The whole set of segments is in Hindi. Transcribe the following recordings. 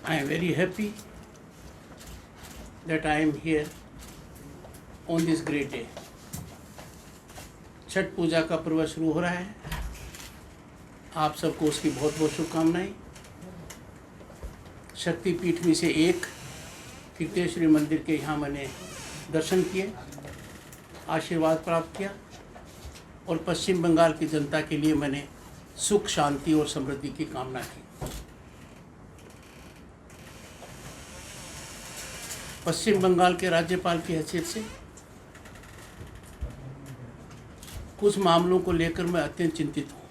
I am very happy that I am here on this great day. Chhath पूजा का पर्व शुरू हो रहा है। आप सबको उसकी बहुत बहुत शुभकामनाएं। शक्तिपीठ में से एक कीर्तेश्वरी मंदिर के यहाँ मैंने दर्शन किए, आशीर्वाद प्राप्त किया और पश्चिम बंगाल की जनता के लिए मैंने सुख, शांति और समृद्धि की कामना की। पश्चिम बंगाल के राज्यपाल की हैसियत से कुछ मामलों को लेकर मैं अत्यंत चिंतित हूँ।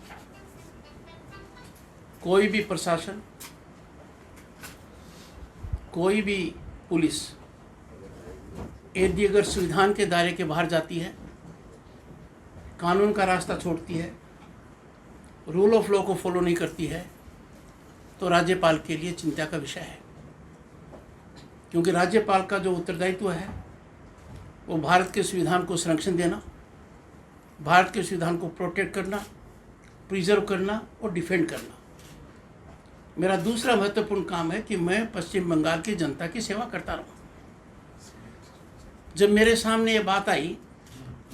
कोई भी प्रशासन, कोई भी पुलिस यदि अगर संविधान के दायरे के बाहर जाती है, कानून का रास्ता छोड़ती है, रूल ऑफ लॉ को फॉलो नहीं करती है, तो राज्यपाल के लिए चिंता का विषय है। क्योंकि राज्यपाल का जो उत्तरदायित्व है वो भारत के संविधान को संरक्षण देना, भारत के संविधान को प्रोटेक्ट करना, प्रिजर्व करना और डिफेंड करना। मेरा दूसरा महत्वपूर्ण काम है कि मैं पश्चिम बंगाल की जनता की सेवा करता रहूं। जब मेरे सामने ये बात आई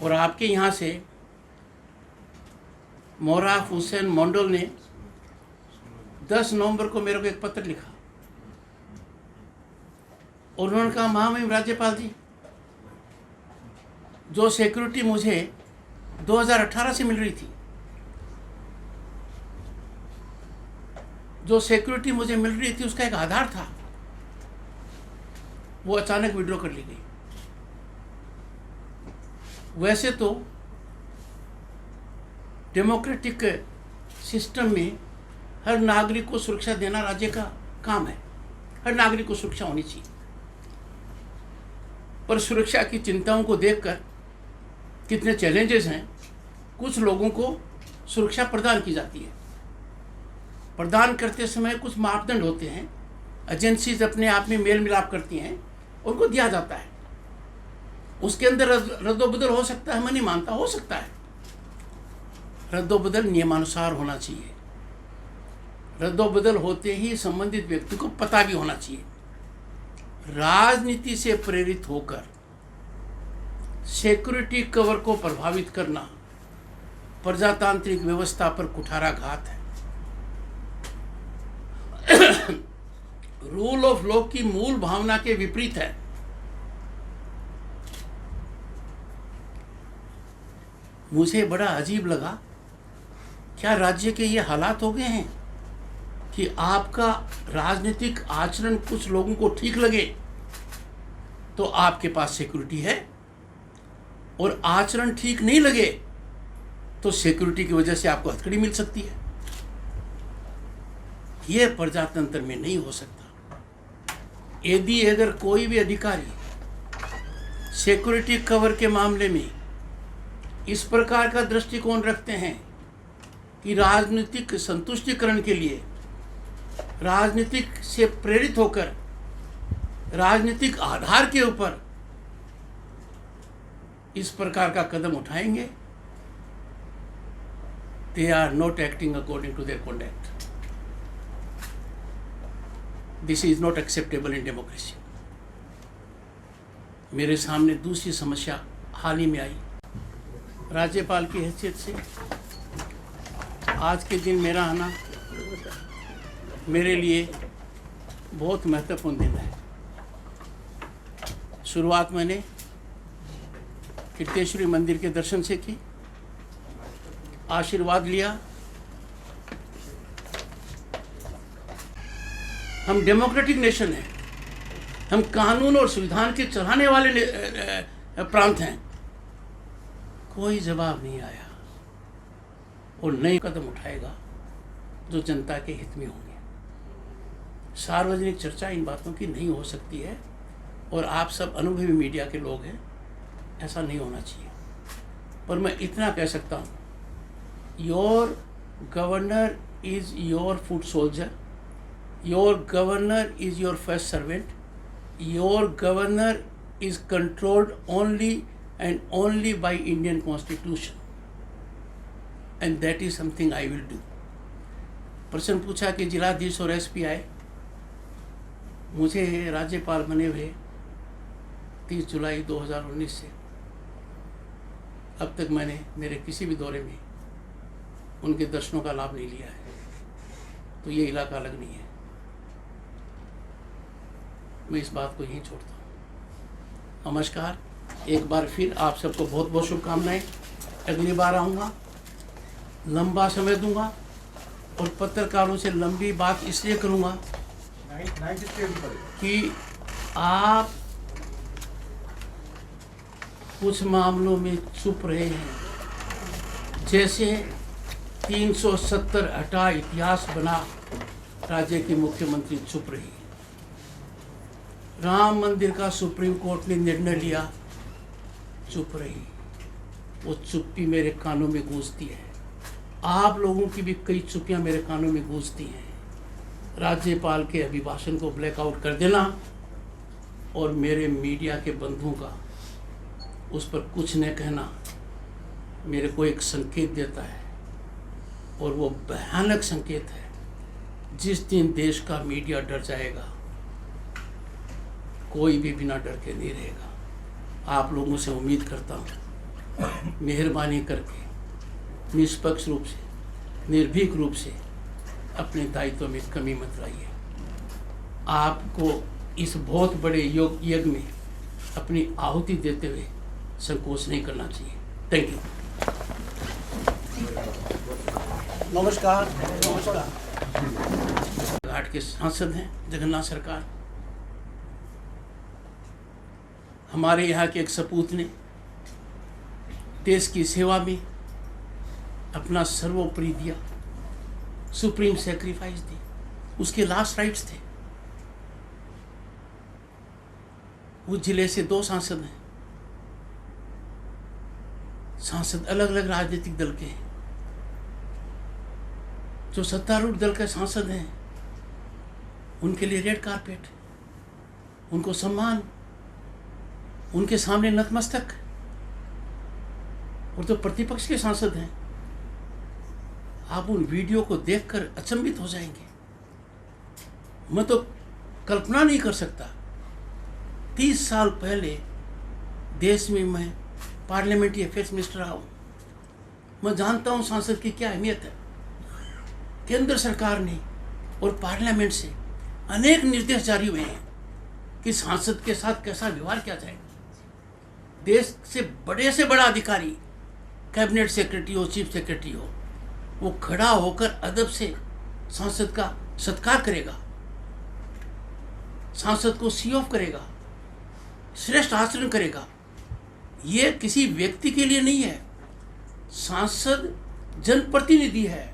और आपके यहाँ से मोराफ हुसैन मंडल ने 10 नवंबर को मेरे को एक पत्र लिखा और उन्होंने कहा, महामहिम राज्यपाल जी, जो सिक्योरिटी मुझे 2018 से मिल रही थी, जो सिक्योरिटी मुझे मिल रही थी उसका एक आधार था, वो अचानक विड्रॉ कर ली गई। वैसे तो डेमोक्रेटिक सिस्टम में हर नागरिक को सुरक्षा देना राज्य का काम है, हर नागरिक को सुरक्षा होनी चाहिए। पर सुरक्षा की चिंताओं को देखकर कितने चैलेंजेस हैं। कुछ लोगों को सुरक्षा प्रदान की जाती है, प्रदान करते समय कुछ मापदंड होते हैं, एजेंसीज अपने आप में मेल मिलाप करती हैं, उनको दिया जाता है। उसके अंदर रद्दोबदल हो सकता है, मैं नहीं मानता, हो सकता है। रद्दोबदल नियमानुसार होना चाहिए। रद्दोबदल होते ही संबंधित व्यक्ति को पता भी होना चाहिए। राजनीति से प्रेरित होकर सिक्योरिटी कवर को प्रभावित करना प्रजातांत्रिक व्यवस्था पर कुठाराघात है। रूल ऑफ लॉ की मूल भावना के विपरीत है। मुझे बड़ा अजीब लगा, क्या राज्य के ये हालात हो गए हैं कि आपका राजनीतिक आचरण कुछ लोगों को ठीक लगे तो आपके पास सिक्योरिटी है, और आचरण ठीक नहीं लगे तो सिक्योरिटी की वजह से आपको हथकड़ी मिल सकती है। यह प्रजातंत्र में नहीं हो सकता। यदि अगर कोई भी अधिकारी सिक्योरिटी कवर के मामले में इस प्रकार का दृष्टिकोण रखते हैं कि राजनीतिक संतुष्टिकरण के लिए राजनीतिक से प्रेरित होकर राजनीतिक आधार के ऊपर इस प्रकार का कदम उठाएंगे, they are not acting according to their conduct. This is not acceptable in democracy. मेरे सामने दूसरी समस्या हाल ही में आई। राज्यपाल की हैसियत से आज के दिन मेरा आना मेरे लिए बहुत महत्वपूर्ण दिन है। शुरुआत मैंने कीर्तेश्वरी मंदिर के दर्शन से की, आशीर्वाद लिया। हम डेमोक्रेटिक नेशन हैं, हम कानून और संविधान के चलाने वाले प्रांत हैं। कोई जवाब नहीं आया और नए कदम उठाएगा जो जनता के हित में होंगे। सार्वजनिक चर्चा इन बातों की नहीं हो सकती है, और आप सब अनुभवी मीडिया के लोग हैं, ऐसा नहीं होना चाहिए। पर मैं इतना कह सकता हूँ, your governor is your foot soldier, your governor is your first servant, your governor is controlled only and only by Indian Constitution, and that is something I will do. प्रश्न पूछा कि जिलाधीश और एसपी आए, मुझे राज्यपाल बने हुए 30 जुलाई 2019 से अब तक मैंने मेरे किसी भी दौरे में उनके दर्शनों का लाभ नहीं लिया है, तो ये इलाका अलग नहीं है। मैं इस बात को यहीं छोड़ता हूँ। नमस्कार, एक बार फिर आप सबको बहुत बहुत शुभकामनाएं। अगली बार आऊँगा, लंबा समय दूंगा और पत्रकारों से लंबी बात इसलिए करूँगा कि आप कुछ मामलों में चुप रहे हैं। जैसे 370 हटा इतिहास बना, राज्य के मुख्यमंत्री चुप रही। राम मंदिर का सुप्रीम कोर्ट ने निर्णय लिया, चुप रही। वो चुप्पी मेरे कानों में गूंजती है। आप लोगों की भी कई चुप्पियां मेरे कानों में गूंजती हैं। राज्यपाल के अभिभाषण को ब्लैकआउट कर देना और मेरे मीडिया के बंधुओं का उस पर कुछ न कहना मेरे को एक संकेत देता है, और वो भयानक संकेत है। जिस दिन देश का मीडिया डर जाएगा, कोई भी बिना डर के नहीं रहेगा। आप लोगों से उम्मीद करता हूँ, मेहरबानी करके निष्पक्ष रूप से, निर्भीक रूप से अपने दायित्व में कमी मत लाइए। आपको इस बहुत बड़े यज्ञ में अपनी आहुति देते हुए संकोच नहीं करना चाहिए। Thank you. नमस्कार। घाट के सांसद हैं जगन्नाथ सरकार। हमारे यहाँ के एक सपूत ने देश की सेवा में अपना सर्वोपरि दिया, सुप्रीम सैक्रिफाइस दी। उसके लास्ट राइट्स थे। उस जिले से 2 सांसद हैं। सांसद अलग अलग राजनीतिक दल के हैं। जो सत्तारूढ़ दल के सांसद हैं उनके लिए रेड कारपेट, उनको सम्मान, उनके सामने नतमस्तक। और जो प्रतिपक्ष के सांसद हैं, आप उन वीडियो को देखकर अचंभित हो जाएंगे। मैं तो कल्पना नहीं कर सकता। 30 साल पहले देश में मैं पार्लियामेंट्री अफेयर्स मिनिस्टर रहा हूँ। मैं जानता हूँ सांसद की क्या अहमियत है। केंद्र सरकार ने और पार्लियामेंट से अनेक निर्देश जारी हुए हैं कि सांसद के साथ कैसा व्यवहार किया जाए। देश से बड़ा अधिकारी, कैबिनेट सेक्रेटरी हो, चीफ सेक्रेटरी हो, वो खड़ा होकर अदब से सांसद का सत्कार करेगा, सांसद को सी ऑफ करेगा, श्रेष्ठ आचरण करेगा। ये किसी व्यक्ति के लिए नहीं है। सांसद जनप्रतिनिधि है।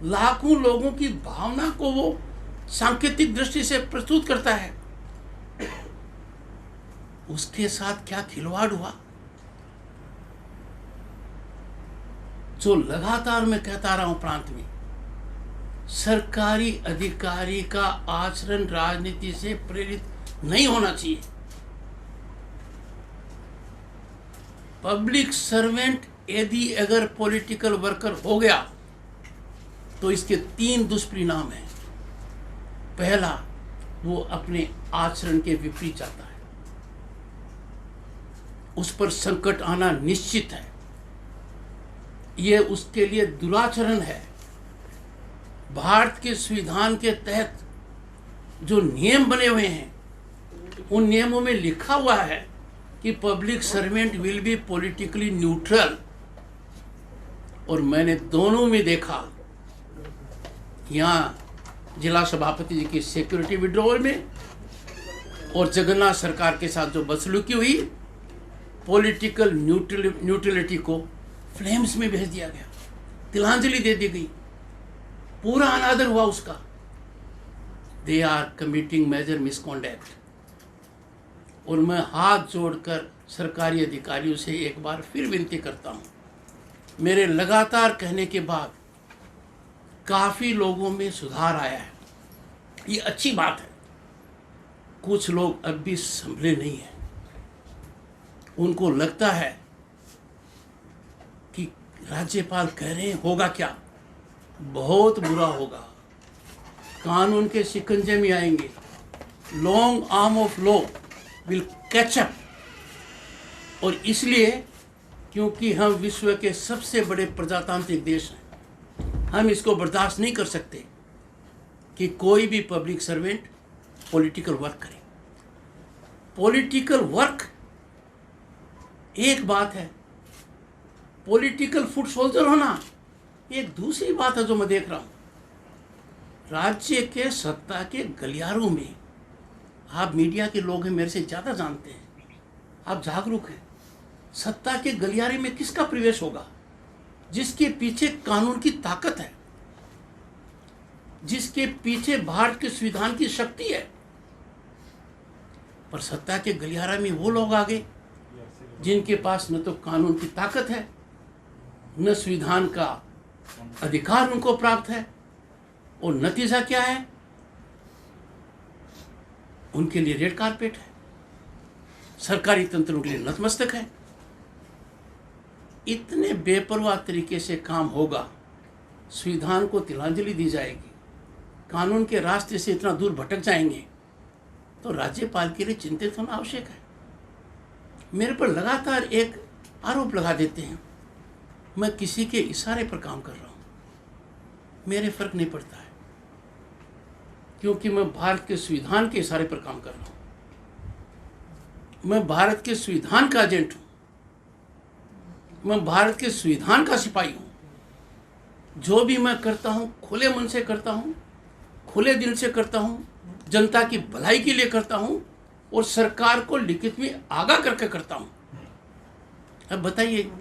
लाखों लोगों की भावना को वो सांकेतिक दृष्टि से प्रस्तुत करता है। उसके साथ क्या खिलवाड़ हुआ, जो लगातार मैं कहता रहा हूं प्रांत में, सरकारी अधिकारी का आचरण राजनीति से प्रेरित नहीं होना चाहिए। पब्लिक सर्वेंट यदि अगर पॉलिटिकल वर्कर हो गया तो इसके 3 दुष्परिणाम हैं। पहला, वो अपने आचरण के विपरीत जाता है, उस पर संकट आना निश्चित है। यह उसके लिए दुराचरण है। भारत के संविधान के तहत जो नियम बने हुए हैं, उन नियमों में लिखा हुआ है कि public servant will be politically neutral. और मैंने दोनों में देखा, यहाँ जिला सभापति जी की सिक्योरिटी विड्रॉवल में और जगन्नाथ सरकार के साथ जो बदसलूकी हुई, पॉलिटिकल न्यूट्रलिटी को फ्लेम्स में भेज दिया गया, तिलांजलि दे दी गई, पूरा अनादर हुआ उसका। They are committing major misconduct. और मैं हाथ जोड़कर सरकारी अधिकारियों से एक बार फिर विनती करता हूँ, मेरे लगातार कहने के बाद काफ़ी लोगों में सुधार आया है, ये अच्छी बात है। कुछ लोग अब भी संभले नहीं हैं। उनको लगता है कि राज्यपाल कह रहे हैं होगा क्या, बहुत बुरा होगा, कानून के शिकंजे में आएंगे, long arm of law will catch up. और इसलिए क्योंकि हम विश्व के सबसे बड़े प्रजातांत्रिक देश हैं, हम इसको बर्दाश्त नहीं कर सकते कि कोई भी पब्लिक सर्वेंट पॉलिटिकल वर्क करे। पॉलिटिकल वर्क एक बात है, पॉलिटिकल फुट सोल्जर होना एक दूसरी बात है। जो मैं देख रहा हूँ राज्य के सत्ता के गलियारों में, आप मीडिया के लोग हैं, मेरे से ज़्यादा जानते हैं, आप जागरूक हैं, सत्ता के गलियारे में किसका प्रवेश होगा? जिसके पीछे कानून की ताकत है, जिसके पीछे भारत के संविधान की शक्ति है। पर सत्ता के गलियारे में वो लोग आ गए जिनके पास न तो कानून की ताकत है, न संविधान का अधिकार उनको प्राप्त है। और नतीजा क्या है? उनके लिए रेड कारपेट है, सरकारी तंत्र उनके लिए नतमस्तक है। इतने बेपरवाह तरीके से काम होगा, संविधान को तिलांजलि दी जाएगी, कानून के रास्ते से इतना दूर भटक जाएंगे, तो राज्यपाल के लिए चिंतित होना आवश्यक है। मेरे पर लगातार एक आरोप लगा देते हैं, मैं किसी के इशारे पर काम कर रहा हूँ। मेरे फर्क नहीं पड़ता है, क्योंकि मैं भारत के संविधान के इशारे पर काम कर रहा हूँ। मैं भारत के संविधान का एजेंट हूँ, मैं भारत के संविधान का सिपाही हूँ। जो भी मैं करता हूँ खुले मन से करता हूँ, खुले दिल से करता हूँ, जनता की भलाई के लिए करता हूँ और सरकार को लिखित में आगाह करके करता हूँ। अब बताइए,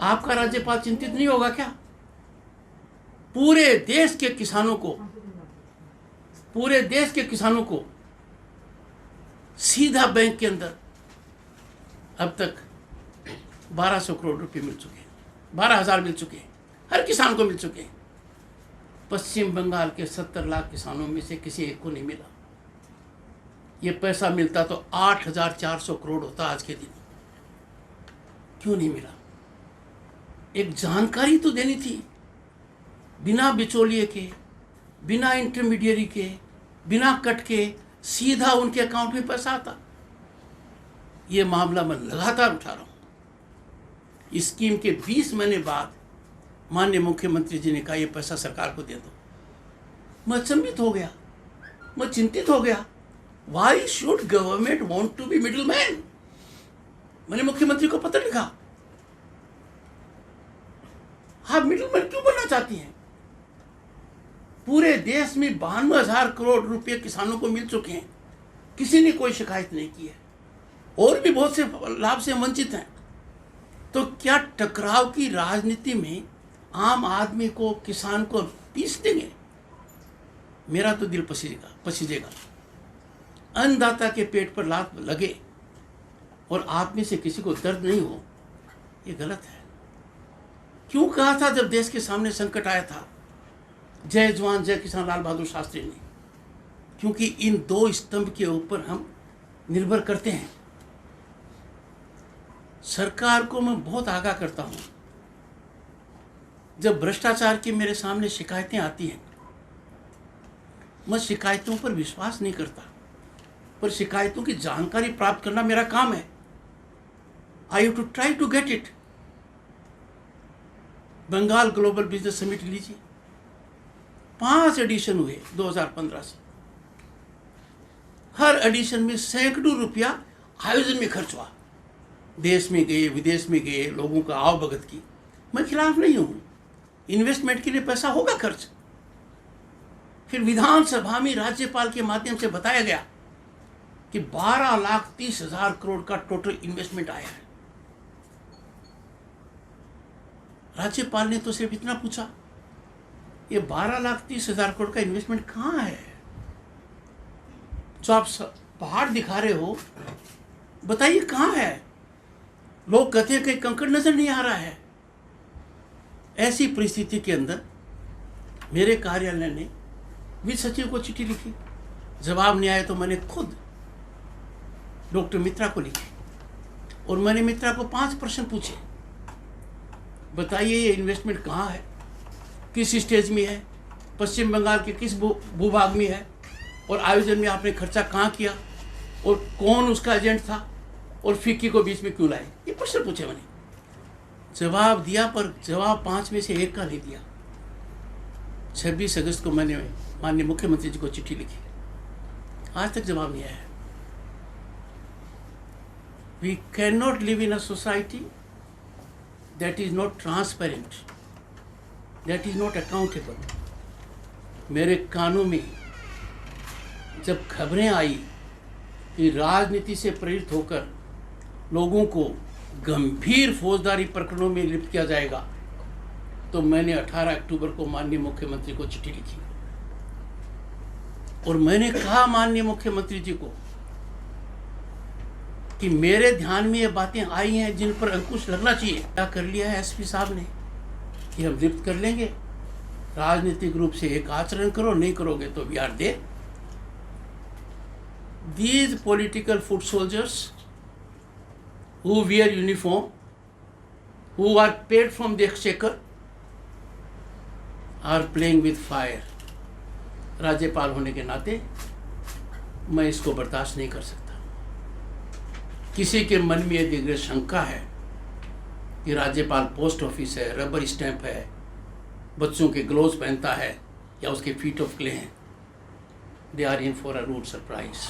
आपका राज्यपाल चिंतित नहीं होगा क्या? पूरे देश के किसानों को सीधा बैंक के अंदर अब तक 1200 करोड़ रुपए मिल चुके हैं, 12,000 मिल चुके हैं, हर किसान को मिल चुके हैं। पश्चिम बंगाल के 70 लाख किसानों में से किसी एक को नहीं मिला। ये पैसा मिलता तो 8,400 करोड़ होता आज के दिन। क्यों नहीं मिला? एक जानकारी तो देनी थी, बिना बिचौलिए के, बिना इंटरमीडियरी के, बिना कट के सीधा उनके अकाउंट में पैसा आता। ये मामला मैं लगातार उठा रहा हूँ। इस स्कीम के 20 महीने बाद माननीय मुख्यमंत्री जी ने कहा ये पैसा सरकार को दे दो। मैं अचंभित हो गया, मैं चिंतित हो गया। Why should government want to be middle man? मैंने मुख्यमंत्री को पत्र लिखा, आप मिडिल मैन क्यों बनना चाहती हैं? पूरे देश में 92,000 करोड़ रुपए किसानों को मिल चुके हैं, किसी ने कोई शिकायत नहीं की है, और भी बहुत से लाभ से वंचित हैं। तो क्या टकराव की राजनीति में आम आदमी को, किसान को पीस देंगे? मेरा तो दिल पसीजेगा। अन्नदाता के पेट पर लात लगे और आप में से किसी को दर्द नहीं हो, ये गलत है। क्यों कहा था जब देश के सामने संकट आया था, जय जवान जय किसान लाल बहादुर शास्त्री ने? क्योंकि इन दो स्तंभ के ऊपर हम निर्भर करते हैं। सरकार को मैं बहुत आगाह करता हूं, जब भ्रष्टाचार की मेरे सामने शिकायतें आती हैं, मैं शिकायतों पर विश्वास नहीं करता, पर शिकायतों की जानकारी प्राप्त करना मेरा काम है। I have to try to get it. Bengal global business summit लीजिए, 5 एडिशन हुए 2015 से। हर एडिशन में सैकड़ों रुपया आयोजन में खर्च हुआ। देश में गए, विदेश में गए, लोगों का आवभगत की। मैं खिलाफ नहीं हूँ, इन्वेस्टमेंट के लिए पैसा होगा खर्च। फिर विधानसभा में राज्यपाल के माध्यम से बताया गया कि 12,30,000 करोड़ का टोटल इन्वेस्टमेंट आया है। राज्यपाल ने तो सिर्फ इतना पूछा, ये 12,30,000 करोड़ का इन्वेस्टमेंट कहाँ है? जो आप पहाड़ दिखा रहे हो, बताइए कहाँ है? लोग कहते हैं कि कंकड़ नजर नहीं आ रहा है। ऐसी परिस्थिति के अंदर मेरे कार्यालय ने वित्त सचिव को चिट्ठी लिखी, जवाब नहीं आया तो मैंने खुद डॉक्टर मित्रा को लिखी और मैंने मित्रा को 5 प्रश्न पूछे। बताइए ये इन्वेस्टमेंट कहाँ है, किस स्टेज में है, पश्चिम बंगाल के किस भूभाग में है, और आयोजन में आपने खर्चा कहाँ किया और कौन उसका एजेंट था और फिक्की को बीच में क्यों लाए? ये प्रश्न पूछे मैंने, जवाब दिया, पर जवाब 5 में से 1 का नहीं दिया। 26 अगस्त को मैंने माननीय मुख्यमंत्री जी को चिट्ठी लिखी, आज तक जवाब नहीं आया है। We cannot live in a society that is not transparent, that is not accountable. मेरे कानों में जब खबरें आई कि राजनीति से प्रेरित होकर लोगों को गंभीर फौजदारी प्रकरणों में लिप्त किया जाएगा, तो मैंने 18 अक्टूबर को माननीय मुख्यमंत्री को चिट्ठी लिखी और मैंने कहा माननीय मुख्यमंत्री जी को कि मेरे ध्यान में ये बातें आई हैं जिन पर अंकुश लगना चाहिए। क्या कर लिया है एसपी साहब ने कि हम लिप्त कर लेंगे, राजनीतिक रूप से एक आचरण करो, नहीं करोगे तो we are there. These political foot soldiers who wear uniform, who are paid from the exchequer, are playing with fire. राज्यपाल होने के नाते मैं इसको बर्दाश्त नहीं कर सकता। किसी के मन में यदि अगर शंका है कि राज्यपाल पोस्ट ऑफिस है, रबर स्टैंप है, बच्चों के ग्लोव्स पहनता है या उसके फीट ऑफ क्ले हैं, they are in for a rude surprise.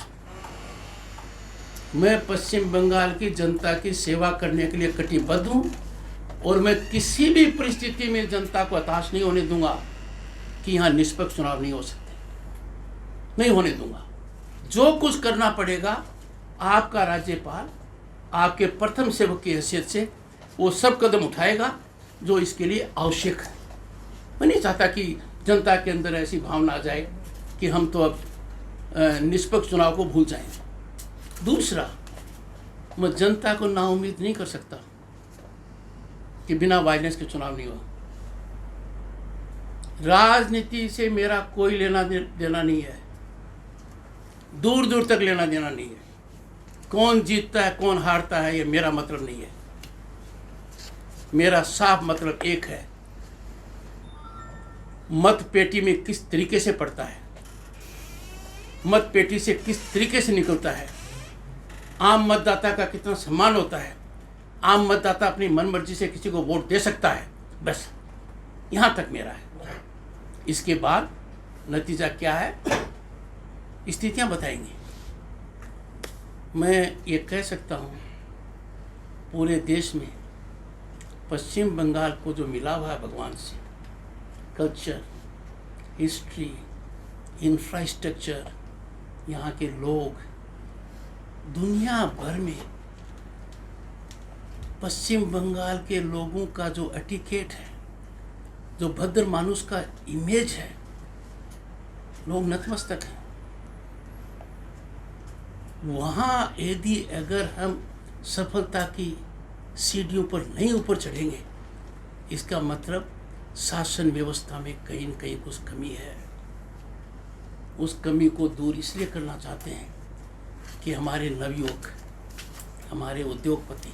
मैं पश्चिम बंगाल की जनता की सेवा करने के लिए कटिबद्ध हूँ और मैं किसी भी परिस्थिति में जनता को हताश नहीं होने दूंगा कि यहाँ निष्पक्ष चुनाव नहीं हो सकते, नहीं होने दूंगा। जो कुछ करना पड़ेगा, आपका राज्यपाल आपके प्रथम सेवक की हैसियत से वो सब कदम उठाएगा जो इसके लिए आवश्यक है। मैं नहीं चाहता कि जनता के अंदर ऐसी भावना आ जाए कि हम तो अब निष्पक्ष चुनाव को भूल जाएं। दूसरा, मैं जनता को नाउम्मीद नहीं कर सकता कि बिना वायलेंस के चुनाव नहीं हुआ। राजनीति से मेरा कोई लेना देना नहीं है, दूर दूर तक लेना देना नहीं है। कौन जीतता है कौन हारता है ये मेरा मतलब नहीं है। मेरा साफ मतलब एक है, मत पेटी में किस तरीके से पड़ता है, मत पेटी से किस तरीके से निकलता है, आम मतदाता का कितना सम्मान होता है, आम मतदाता अपनी मनमर्जी से किसी को वोट दे सकता है, बस यहाँ तक मेरा है। इसके बाद नतीजा क्या है स्थितियाँ बताएंगी। मैं ये कह सकता हूँ पूरे देश में पश्चिम बंगाल को जो मिला हुआ है भगवान से, कल्चर, हिस्ट्री, इंफ्रास्ट्रक्चर, यहाँ के लोग, दुनिया भर में पश्चिम बंगाल के लोगों का जो एटिकेट है, जो भद्र मानुष का इमेज है, लोग नतमस्तक हैं। वहाँ यदि अगर हम सफलता की सीढ़ियों पर नहीं ऊपर चढ़ेंगे, इसका मतलब शासन व्यवस्था में कहीं न कहीं कुछ कमी है। उस कमी को दूर इसलिए करना चाहते हैं कि हमारे नवयुवक, हमारे उद्योगपति,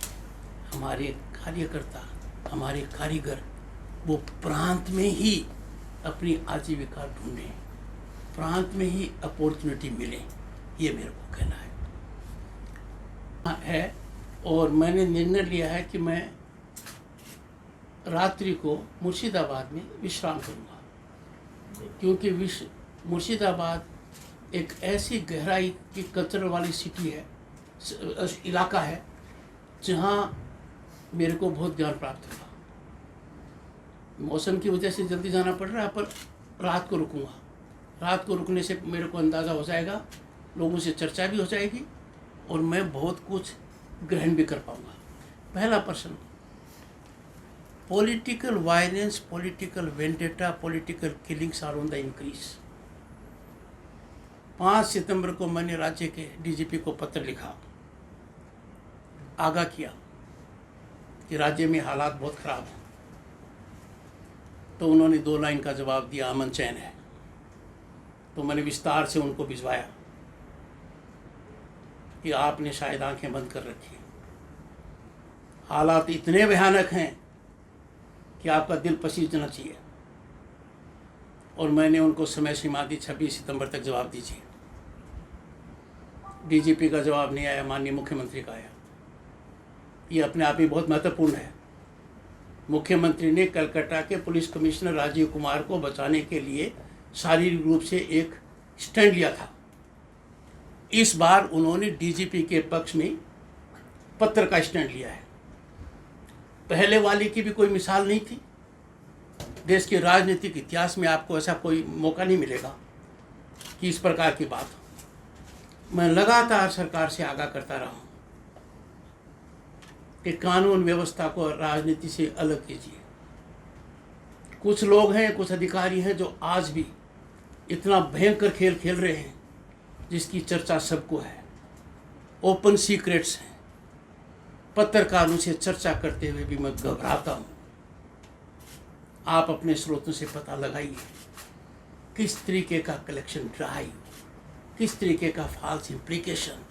हमारे कार्यकर्ता, हमारे कारीगर वो प्रांत में ही अपनी आजीविका ढूंढें, प्रांत में ही अपॉर्चुनिटी मिले, ये मेरे को कहना है। और मैंने निर्णय लिया है कि मैं रात्रि को मुर्शिदाबाद में विश्राम करूँगा, क्योंकि मुर्शिदाबाद एक ऐसी गहराई की कल्चर वाली सिटी है, इलाका है, जहाँ मेरे को बहुत ज्ञान प्राप्त होगा। मौसम की वजह से जल्दी जाना पड़ रहा है, पर रात को रुकूंगा। रात को रुकने से मेरे को अंदाज़ा हो जाएगा, लोगों से चर्चा भी हो जाएगी और मैं बहुत कुछ ग्रहण भी कर पाऊँगा। पहला प्रश्न, political violence, political vendetta, political killings are on the increase. 5 सितंबर को मैंने राज्य के डीजीपी को पत्र लिखा, आगाह किया कि राज्य में हालात बहुत ख़राब हैं। तो उन्होंने 2 लाइन का जवाब दिया, अमन चैन है। तो मैंने विस्तार से उनको भिजवाया कि आपने शायद आंखें बंद कर रखी, हालात इतने भयानक हैं कि आपका दिल पसीजना चाहिए। और मैंने उनको समय सीमा दी, 26 सितंबर तक जवाब दीजिए। डीजीपी का जवाब नहीं आया, माननीय मुख्यमंत्री का आया। ये अपने आप में बहुत महत्वपूर्ण है। मुख्यमंत्री ने कलकत्ता के पुलिस कमिश्नर राजीव कुमार को बचाने के लिए शारीरिक रूप से एक स्टैंड लिया था। इस बार उन्होंने डीजीपी के पक्ष में पत्र का स्टैंड लिया है। पहले वाली की भी कोई मिसाल नहीं थी। देश के राजनीतिक इतिहास में आपको ऐसा कोई मौका नहीं मिलेगा कि इस प्रकार की बात हो। मैं लगातार सरकार से आगाह करता रहा हूँ कि कानून व्यवस्था को राजनीति से अलग कीजिए। कुछ लोग हैं, कुछ अधिकारी हैं जो आज भी इतना भयंकर खेल खेल रहे हैं जिसकी चर्चा सबको है। ओपन सीक्रेट्स हैं। पत्रकारों से चर्चा करते हुए भी मैं घबराता हूँ। आप अपने स्रोतों से पता लगाइए किस तरीके का कलेक्शन ड्राइव, किस तरीके का फॉल्स इम्प्लीकेशन,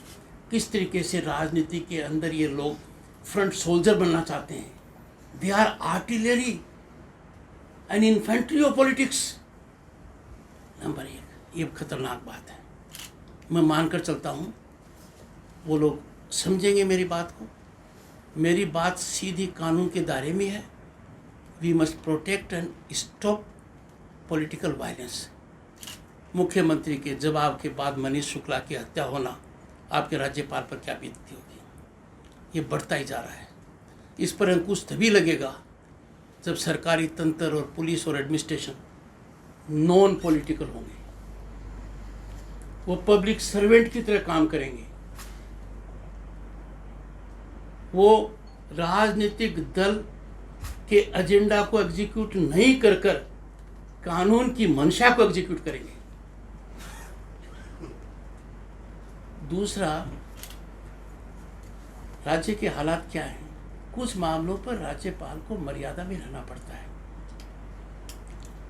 किस तरीके से राजनीति के अंदर ये लोग फ्रंट सोल्जर बनना चाहते हैं। They are artillery and infantry of politics. Number 1, ये खतरनाक बात है। मैं मानकर चलता हूँ वो लोग समझेंगे मेरी बात को। मेरी बात सीधी कानून के दायरे में है। We must protect and stop political violence. मुख्यमंत्री के जवाब के बाद मनीष शुक्ला की हत्या होना आपके राज्यपाल पर क्या बीतती होगी? ये बढ़ता ही जा रहा है। इस पर अंकुश तभी लगेगा जब सरकारी तंत्र और पुलिस और एडमिनिस्ट्रेशन नॉन पॉलिटिकल होंगे। वो पब्लिक सर्वेंट की तरह काम करेंगे। वो राजनीतिक दल के एजेंडा को एग्जीक्यूट नहीं कर कर कानून की मंशा को एग्जीक्यूट करेंगे। दूसरा, राज्य के हालात क्या हैं? कुछ मामलों पर राज्यपाल को मर्यादा में रहना पड़ता है।